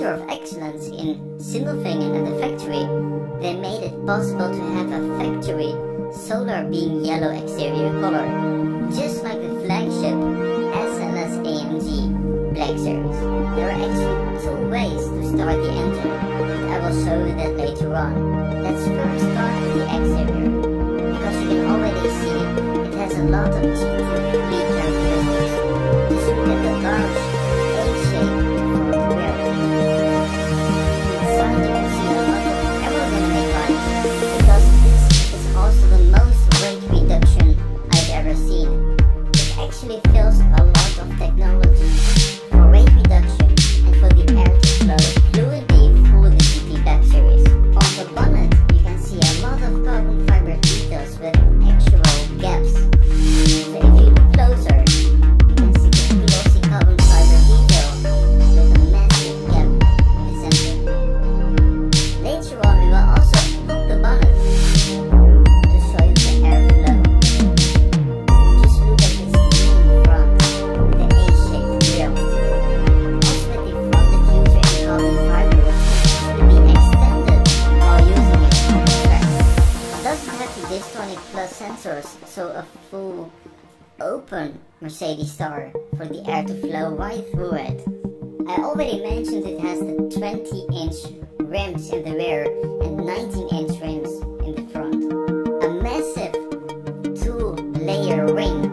center of excellence in Sindelfingen at the factory, they made it possible to have a factory SOLARBEAM yellow exterior color, just like the flagship AMG Black Series. There are actually two ways to start the engine. I will show you that later on. Let's first start with the exterior, because you can already see it has a lot of GT characteristics. Just look at the large A-shape front wheel. Inside you can see a lot of aerodynamic lines, because this is also the most weight reduction I've ever seen. It actually fills a lot of technology for weight reduction and for the air to flow fluidly through the GT Black Series. On the bonnet you can see a lot of carbon fiber details with actual gaps. So if you look closer, you can see the glossy carbon fiber detail with a massive gap in the center. Later on we will also pop the bonnet to show you the airflow. Just look at this clean front with the A-shaped grille. Also with the front diffuser and carbon fiber will be extended while using it on the track. It doesn't have the Distronic Plus sensors, so a full open Mercedes star for the air to flow right through it. I already mentioned it has the 20-inch rims in the rear and 19-inch rims in the front. A massive two-layer ring,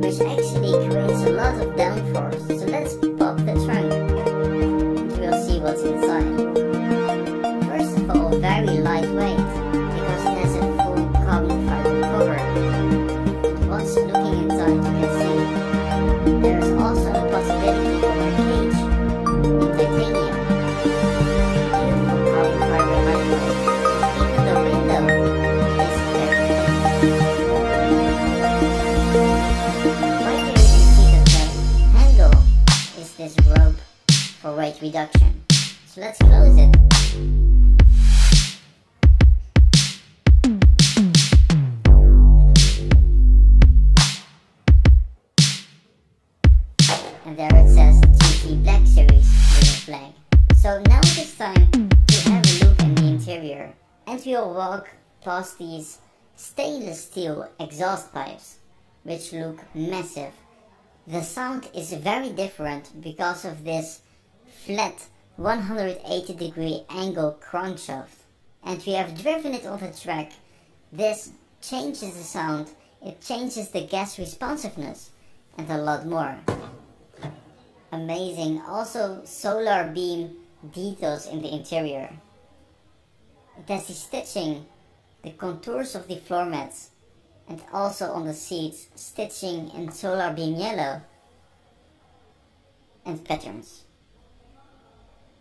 which actually creates a lot of downforce. So let's pop the trunk and we'll see what's inside. First of all, very lightweight, because it has a full carbon fiber cover. Once looking inside, you can see there is also a possibility for a cage in titanium. Beautiful carbon fiber lightweight. Even the window is very thin. Right here you can see that the handle is this rope for weight reduction. So let's close it. And there it says GT Black Series with a flag. So now it is time to have a look in the interior. And we'll walk past these stainless steel exhaust pipes, which look massive. The sound is very different because of this flat 180-degree angle crankshaft. And we have driven it on the track. This changes the sound, it changes the gas responsiveness, and a lot more. Amazing. Also SOLARBEAM details in the interior. It has the stitching, the contours of the floor mats, and also on the seats stitching in SOLARBEAM yellow and patterns.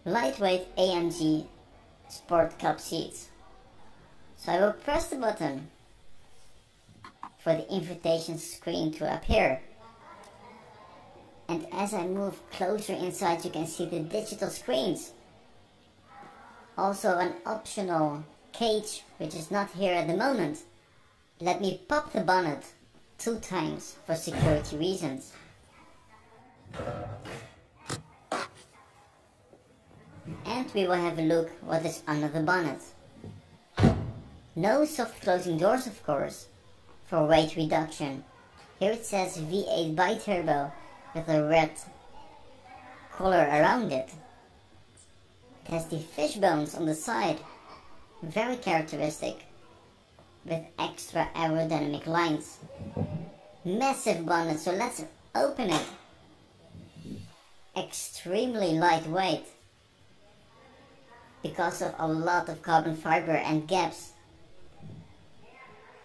Lightweight AMG Sport Cup seats. So I will press the button for the invitation screen to appear. And as I move closer inside, you can see the digital screens. Also an optional cage, which is not here at the moment. Let me pop the bonnet 2 times for security reasons. And we will have a look what is under the bonnet. No soft closing doors, of course, for weight reduction. Here it says V8 bi-turbo with a red color around it. It has the fish bones on the side, very characteristic, with extra aerodynamic lines. Massive bonnet, so let's open it. Extremely lightweight, because of a lot of carbon fiber and gaps.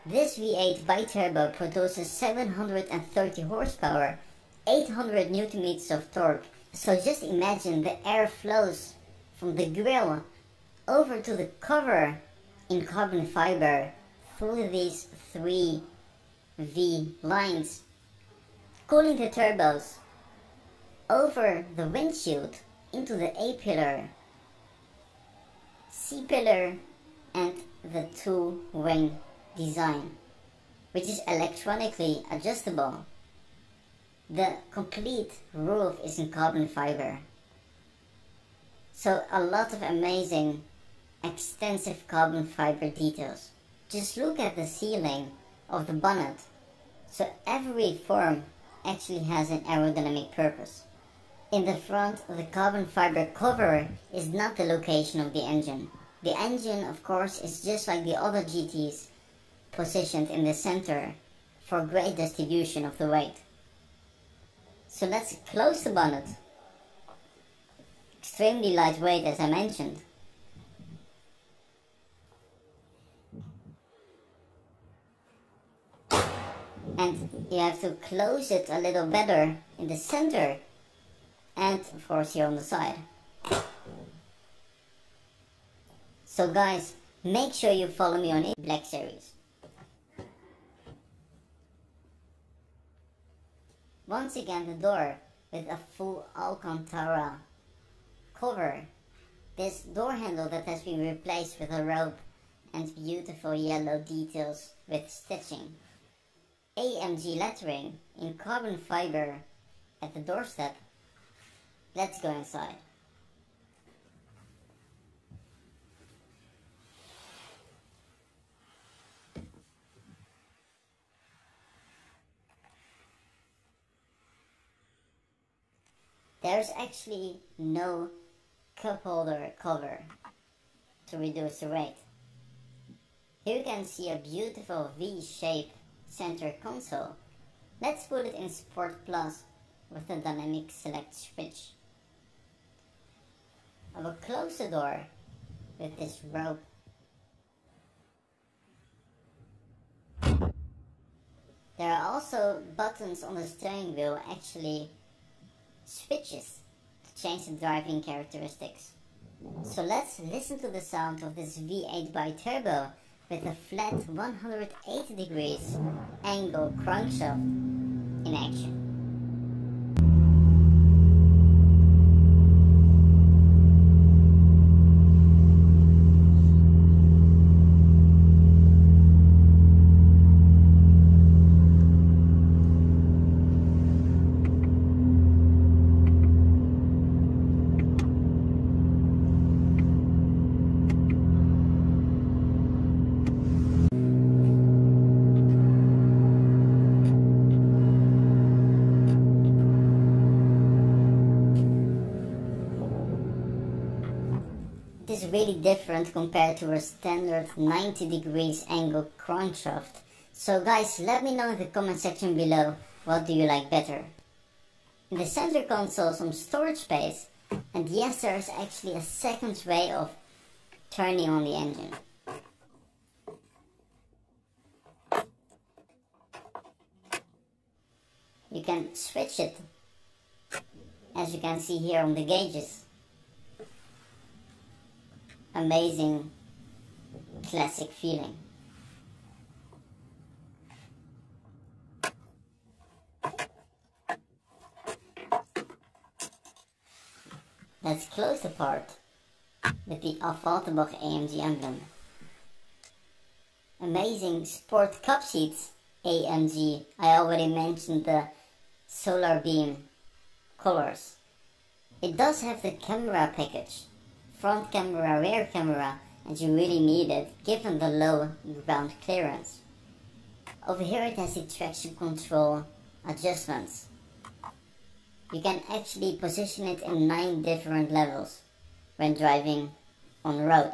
This V8 bi-turbo produces 730 horsepower, 800 Nm of torque. So just imagine the air flows from the grille over to the cover in carbon fiber through these 3 V lines, cooling the turbos over the windshield into the A-pillar, C-pillar and the 2-wing design, which is electronically adjustable. The complete roof is in carbon fiber. So a lot of amazing, extensive carbon fiber details. Just look at the sealing of the bonnet. So every form actually has an aerodynamic purpose. In the front, the carbon fiber cover is not the location of the engine. The engine, of course, is just like the other GTs, positioned in the center for great distribution of the weight. So let's close the bonnet. Extremely lightweight, as I mentioned. And you have to close it a little better in the center and of course here on the side. So guys, make sure you follow me on Black Series. Once again, the door with a full Alcantara cover. This door handle that has been replaced with a rope and beautiful yellow details with stitching. AMG lettering in carbon fiber at the doorstep. Let's go inside. There's actually no cup holder cover to reduce the weight. Here you can see a beautiful V-shaped center console. Let's put it in Sport Plus with the dynamic select switch. I will close the door with this rope. There are also buttons on the steering wheel, actually switches to change the driving characteristics. So let's listen to the sound of this V8 bi-turbo with a flat 180 degrees angle crankshaft in action. It is really different compared to a standard 90 degrees angle crankshaft. So guys, let me know in the comment section below, what do you like better? In the center console, some storage space, and yes, there is actually a second way of turning on the engine. You can switch it, as you can see here on the gauges. Amazing classic feeling. Let's close the part with the Affalterbach AMG emblem. Amazing sport cup seats AMG. I already mentioned the SOLARBEAM colors. It does have the camera package. Front camera, rear camera, and you really need it given the low ground clearance. Over here it has the traction control adjustments. You can actually position it in 9 different levels when driving on the road.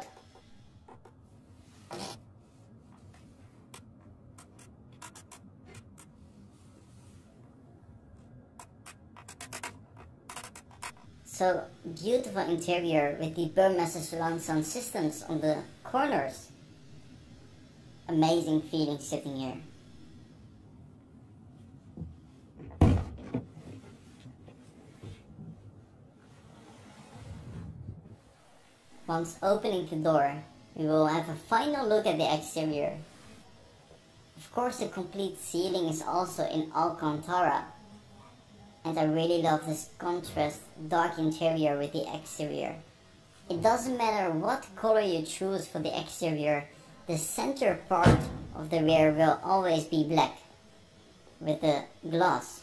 So beautiful interior with the Burmester surround sound systems on the corners. Amazing feeling sitting here. Once opening the door, we will have a final look at the exterior. Of course, the complete ceiling is also in Alcantara. And I really love this contrast dark interior with the exterior. It doesn't matter what color you choose for the exterior, the center part of the rear will always be black with the glass.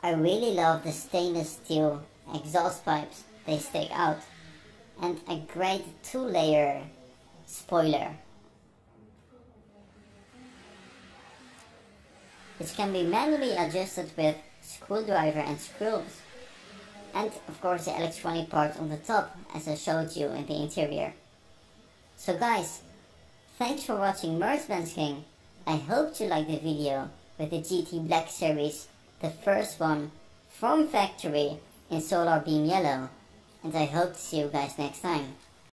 I really love the stainless steel exhaust pipes they stick out, and a great 2-layer spoiler, which can be manually adjusted with screwdriver and screws, and of course the electronic part on the top, as I showed you in the interior. So guys, thanks for watching Mercedes-King. I hope you liked the video with the GT Black Series, the first one from factory in SOLARBEAM yellow, and I hope to see you guys next time.